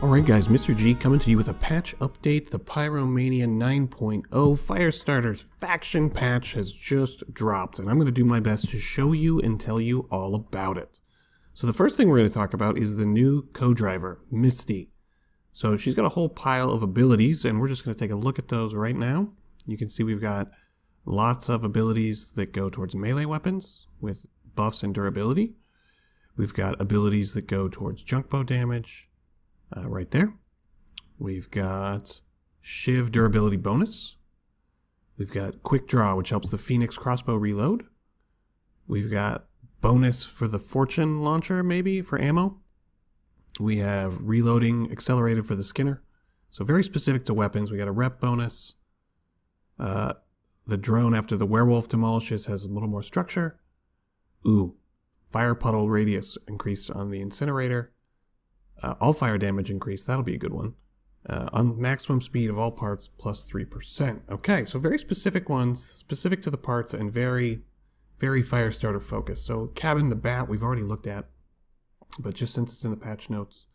Alright guys, Mr. G coming to you with a patch update. The Pyromania 9.0 Firestarters faction patch has just dropped, and I'm going to do my best to show you and tell you all about it. So the first thing we're going to talk about is the new co-driver, Misty. So she's got a whole pile of abilities, and we're just going to take a look at those right now. You can see we've got lots of abilities that go towards melee weapons with buffs and durability. We've got abilities that go towards junk bow damage. Right there. We've got Shiv durability bonus. We've got quick draw, which helps the Phoenix crossbow reload. We've got bonus for the fortune launcher, maybe, for ammo. We have reloading accelerated for the Skinner. So very specific to weapons. We got a rep bonus. The drone after the werewolf demolishes has a little more structure. Ooh, fire puddle radius increased on the incinerator. All fire damage increased, that'll be a good one. On maximum speed of all parts plus 3%. Okay, so very specific ones, specific to the parts and very, very Firestarter focused. So cabin, the bat, we've already looked at, but just since it's in the patch notes,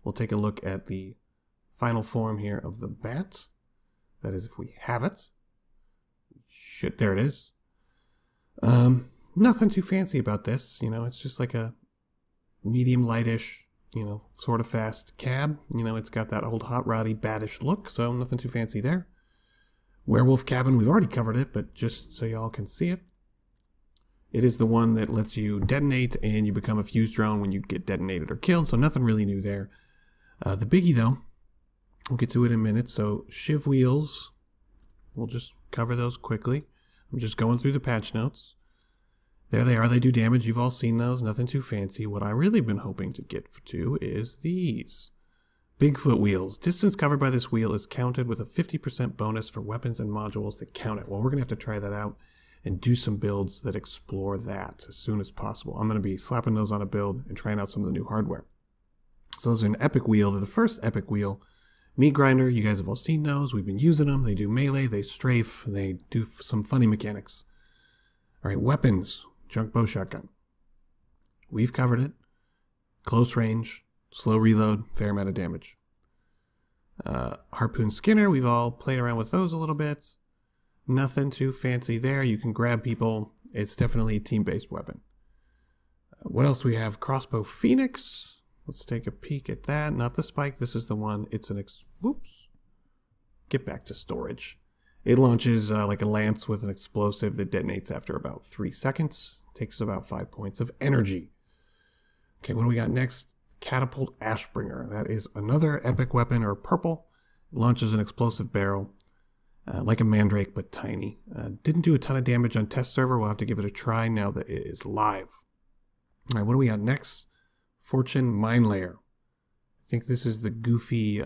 we'll take a look at the final form here of the bat. That is if we have it. Shit, there it is. Nothing too fancy about this, you know, it's just like a medium lightish, you know, sort of fast cab. You know, it's got that old hot roddy baddish look, so nothing too fancy there. Werewolf cabin, we've already covered it, but just so y'all can see it. It is the one that lets you detonate and you become a fuse drone when you get detonated or killed, so nothing really new there. The biggie though, we'll get to it in a minute. So Shiv wheels, we'll just cover those quickly. I'm just going through the patch notes. There they are, they do damage, you've all seen those, nothing too fancy. What I really been hoping to get to is these. Bigfoot wheels. Distance covered by this wheel is counted with a 50% bonus for weapons and modules that count it. Well, we're going to have to try that out and do some builds that explore that as soon as possible. I'm going to be slapping those on a build and trying out some of the new hardware. So those are an epic wheel. They're the first epic wheel. Meat grinder, you guys have all seen those. We've been using them. They do melee, they strafe, they do some funny mechanics. Alright, weapons. Junk bow shotgun. We've covered it. Close range, slow reload, fair amount of damage. Harpoon Skinner, we've all played around with those a little bit. Nothing too fancy there. You can grab people. It's definitely a team-based weapon. What else we have? Crossbow Phoenix. Let's take a peek at that. Not the spike. This is the one. It's an whoops. Get back to storage. It launches like a lance with an explosive that detonates after about 3 seconds. Takes about 5 points of energy. Okay, what do we got next? Catapult Ashbringer. That is another epic weapon, or purple. It launches an explosive barrel, like a mandrake, but tiny. Didn't do a ton of damage on test server. We'll have to give it a try now that it is live. All right, what do we got next? Fortune Mine Layer. I think this is the goofy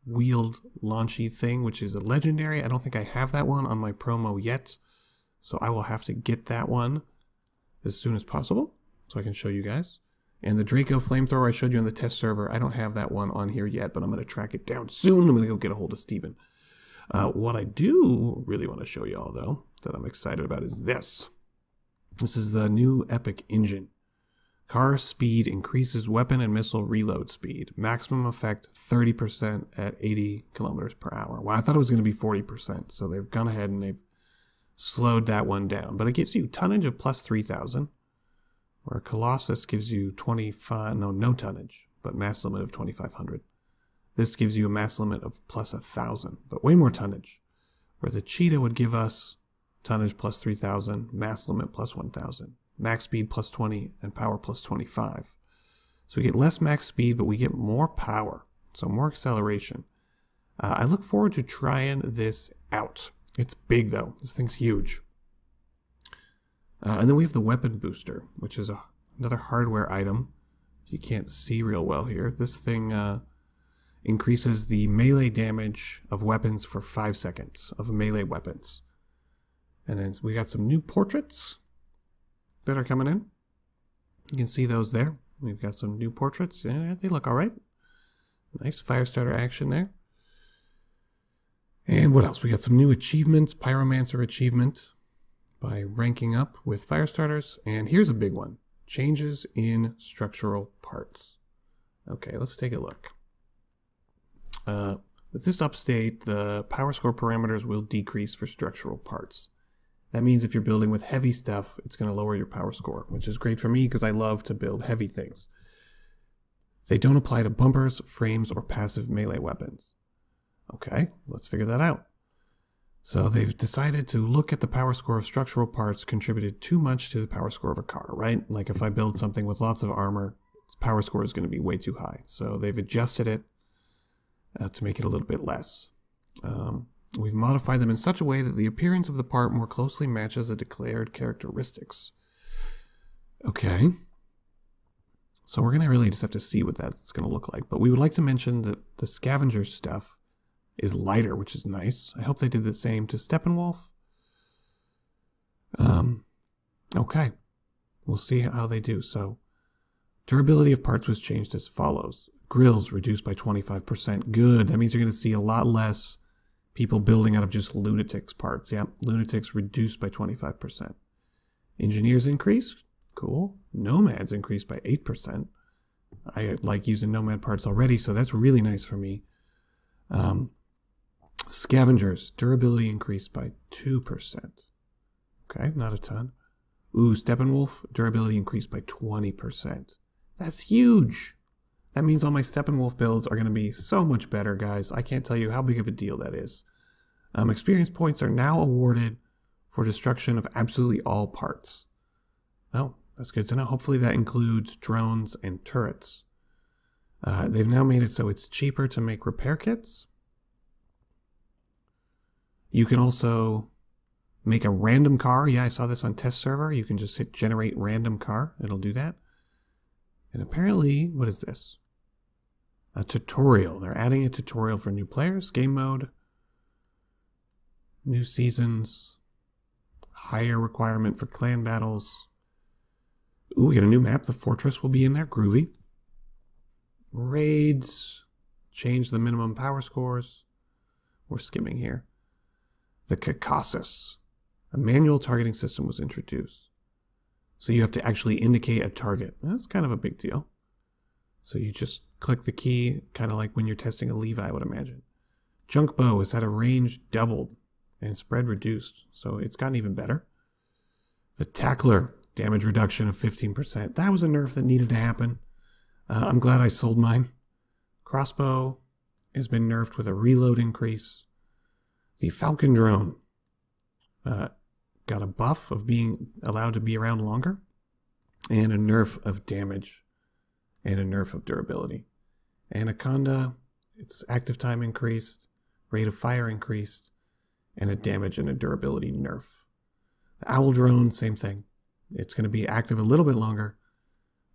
wheeled launchy thing, which is a legendary. I don't think I have that one on my promo yet, so I will have to get that one as soon as possible so I can show you guys. And the Draco flamethrower I showed you on the test server, I don't have that one on here yet, but I'm going to track it down soon. I'm going to go get a hold of Steven. What I do really want to show you all, though, that I'm excited about is this. This is the new epic engine. Car speed increases weapon and missile reload speed. Maximum effect 30% at 80 kilometers per hour. Well, I thought it was going to be 40%, so they've gone ahead and they've slowed that one down. But it gives you tonnage of plus 3,000, where Colossus gives you no tonnage, but mass limit of 2,500. This gives you a mass limit of plus 1,000, but way more tonnage. Where the Cheetah would give us tonnage plus 3,000, mass limit plus 1,000. Max speed plus 20 and power plus 25. So we get less max speed, but we get more power, so more acceleration. I look forward to trying this out. It's big though, this thing's huge. And then we have the weapon booster, which is another hardware item. You can't see real well here. This thing increases the melee damage of weapons for 5 seconds, of melee weapons. And then we got some new portraits that are coming in. You can see those there. We've got some new portraits. Yeah, they look all right. Nice Firestarter action there. And what else? We got some new achievements. Pyromancer achievement by ranking up with Firestarters. And here's a big one. Changes in structural parts. Okay, let's take a look. With this update, the power score parameters will decrease for structural parts. That means if you're building with heavy stuff, it's going to lower your power score, which is great for me because I love to build heavy things. They don't apply to bumpers, frames, or passive melee weapons. Okay, let's figure that out. So they've decided to look at the power score of structural parts contributed too much to the power score of a car, right? Like if I build something with lots of armor, its power score is going to be way too high. So they've adjusted it to make it a little bit less. We've modified them in such a way that the appearance of the part more closely matches the declared characteristics. Okay. So we're going to really just have to see what that's going to look like. But we would like to mention that the scavenger stuff is lighter, which is nice. I hope they did the same to Steppenwolf. Okay. We'll see how they do. So durability of parts was changed as follows. Grills reduced by 25%. Good. That means you're going to see a lot less people building out of just lunatics parts. Yep, lunatics reduced by 25%. Engineers increased. Cool. Nomads increased by 8%. I like using nomad parts already, so that's really nice for me. Scavengers, durability increased by 2%. Okay, not a ton. Ooh, Steppenwolf, durability increased by 20%. That's huge. That means all my Steppenwolf builds are going to be so much better, guys. I can't tell you how big of a deal that is. Experience points are now awarded for destruction of absolutely all parts. Oh, that's good to know. Hopefully that includes drones and turrets. They've now made it so it's cheaper to make repair kits. You can also make a random car. Yeah, I saw this on test server. You can just hit generate random car. It'll do that. And apparently, what is this? A tutorial. They're adding a tutorial for new players. Game mode. New seasons. Higher requirement for clan battles. Ooh, we got a new map. The fortress will be in there. Groovy. Raids. Change the minimum power scores. We're skimming here. The Caucasus. A manual targeting system was introduced. So you have to actually indicate a target. That's kind of a big deal. So you just click the key, kind of like when you're testing a Levi, I would imagine. Junk bow has had a range doubled and spread reduced, so it's gotten even better. The tackler, damage reduction of 15%. That was a nerf that needed to happen. I'm glad I sold mine. Crossbow has been nerfed with a reload increase. The Falcon drone got a buff of being allowed to be around longer, and a nerf of damage, and a nerf of durability. Anaconda, its active time increased, rate of fire increased, and a damage and a durability nerf. The owl drone, same thing. It's going to be active a little bit longer,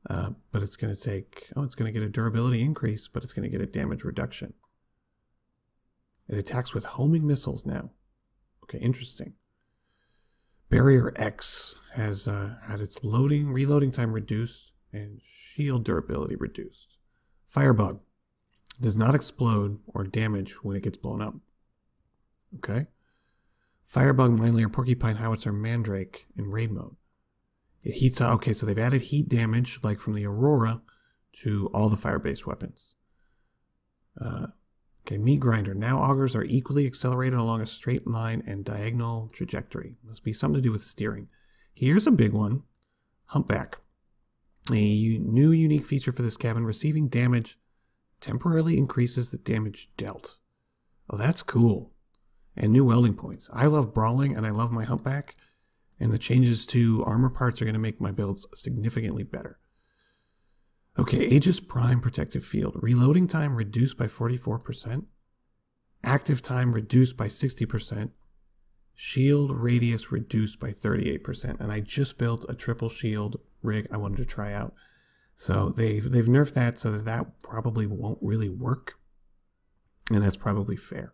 but it's going to take, it's going to get a durability increase, but it's going to get a damage reduction. It attacks with homing missiles now. Okay, interesting. Barrier X has had its reloading time reduced and shield durability reduced. Firebug does not explode or damage when it gets blown up. Okay. Firebug, Mine Layer, Porcupine, Howitzer, Mandrake in raid mode. It heats up. Okay, so they've added heat damage like from the Aurora to all the fire-based weapons. Okay, Meat Grinder. Now augers are equally accelerated along a straight line and diagonal trajectory. Must be something to do with steering. Here's a big one. Humpback. A new unique feature for this cabin. Receiving damage temporarily increases the damage dealt. Oh, that's cool. And new welding points. I love brawling and I love my Humpback. And the changes to armor parts are going to make my builds significantly better. Okay, Aegis Prime Protective Field. Reloading time reduced by 44%. Active time reduced by 60%. Shield radius reduced by 38%. And I just built a triple shield rig I wanted to try out. So they've nerfed that so that probably won't really work. And that's probably fair.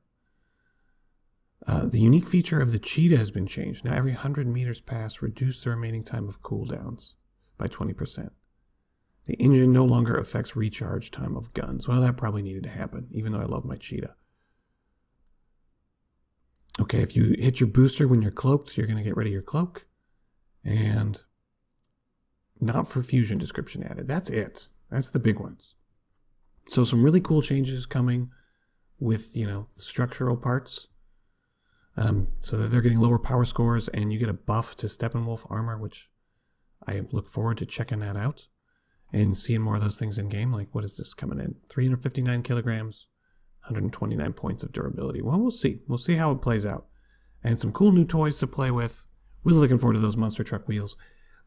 The unique feature of the cheetah has been changed. Now every 100 meters pass, reduce the remaining time of cooldowns by 20%. The engine no longer affects recharge time of guns. Well, that probably needed to happen, even though I love my cheetah. Okay, if you hit your booster when you're cloaked, you're going to get rid of your cloak. And not for fusion description added. That's it. That's the big ones. So some really cool changes coming. with, you know, structural parts. So that they're getting lower power scores, and you get a buff to Steppenwolf armor, which I look forward to checking that out and seeing more of those things in game. Like, what is this coming in? 359 kilograms, 129 points of durability. Well, we'll see. We'll see how it plays out. And some cool new toys to play with. Really looking forward to those monster truck wheels.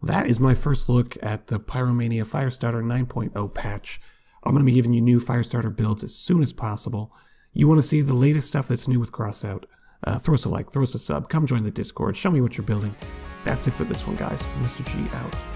That is my first look at the Pyromania Firestarter 9.0 patch. I'm going to be giving you new Firestarter builds as soon as possible. You want to see the latest stuff that's new with Crossout? Throw us a like, throw us a sub, come join the Discord, show me what you're building. That's it for this one, guys. Mr. G out.